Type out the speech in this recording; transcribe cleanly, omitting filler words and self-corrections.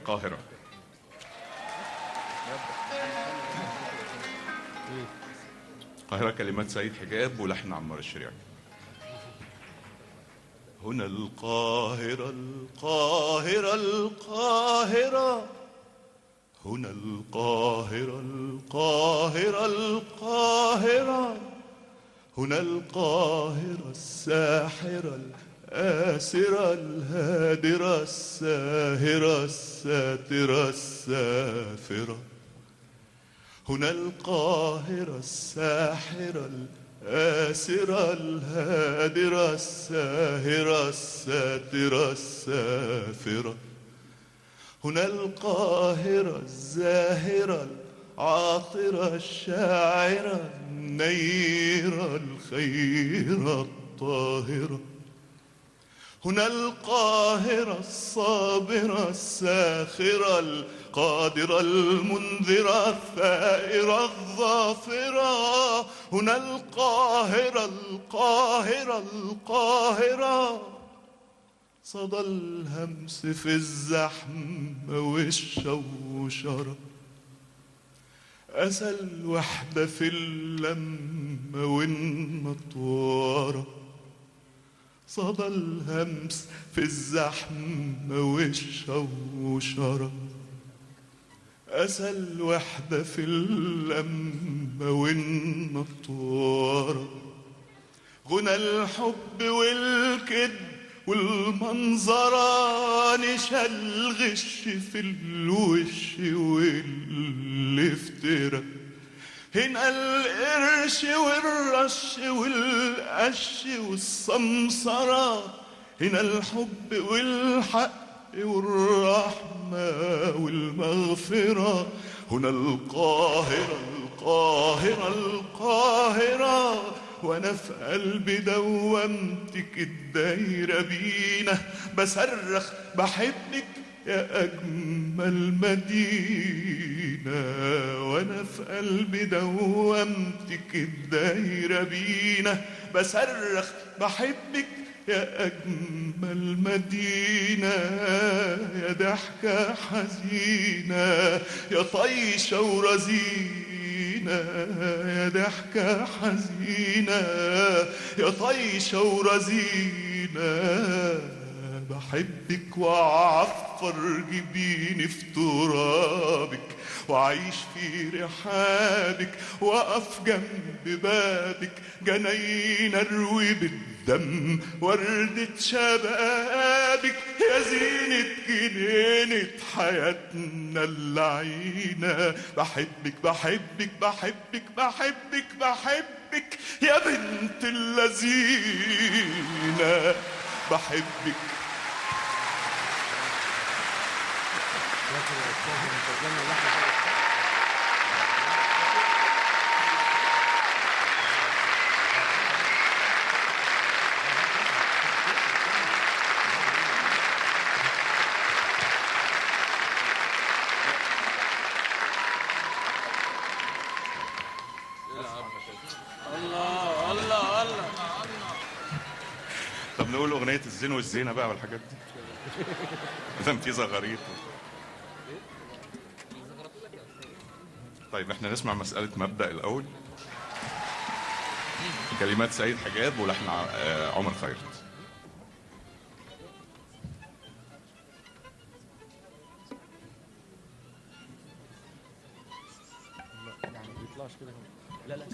القاهرة. القاهرة كلمات سيد حجاب ولحن عمار الشريعي. هنا القاهرة القاهرة القاهرة، هنا القاهرة القاهرة القاهرة، هنا القاهرة الساحرة الآسرة الهادرة الساهرة الساترة السافرة. هنا القاهرة الساحرة الآسرة الهادرة الساهرة الساترة السافرة. هنا القاهرة الزاهرة العاطرة الشاعرة النيرة الخيرة الطاهرة. هنا القاهرة الصابرة الساخرة القادرة المنذرة الثائرة الظافرة. هنا القاهرة القاهرة القاهرة، صدى الهمس في الزحمة والشوشرة، أسى الوحدة في اللمة والنطورة. صدى الهمس في الزحمة والشوشرة، أسى الوحدة في اللمة والنطورة. غنى الحب والكذب والمنظرة، نشا الغش في الوش والافتراء. هنا القرش والرش والقش والسمسرة، هنا الحب والحق والرحمة والمغفرة. هنا القاهرة القاهرة القاهرة، وانا في قلبي دوامتك الدايرة بينا، بصرخ بحبك يا أجمل مدينة. وأنا في قلبي دوامتك الدايرة بينا، بصرخ بحبك يا أجمل مدينة. يا ضحكة حزينة يا طيشة ورزينة، يا ضحكة حزينة يا طيشة ورزينة. بحبك وأعفر جبيني في ترابك، وأعيش في رحابك، وأقف جنب بابك، جناين أروي بالدم وردة شبابك. يا زينة جنينة حياتنا اللعينة، بحبك بحبك بحبك بحبك بحبك يا بنت اللذينة، بحبك. الله الله الله. طب نقول أغنية الزين والزينة بقى والحاجات دي. لازم في زغاريط. طيب احنا نسمع مسألة مبدأ الأول، كلمات سيد حجاب ولحن عمر خيرت. لا لا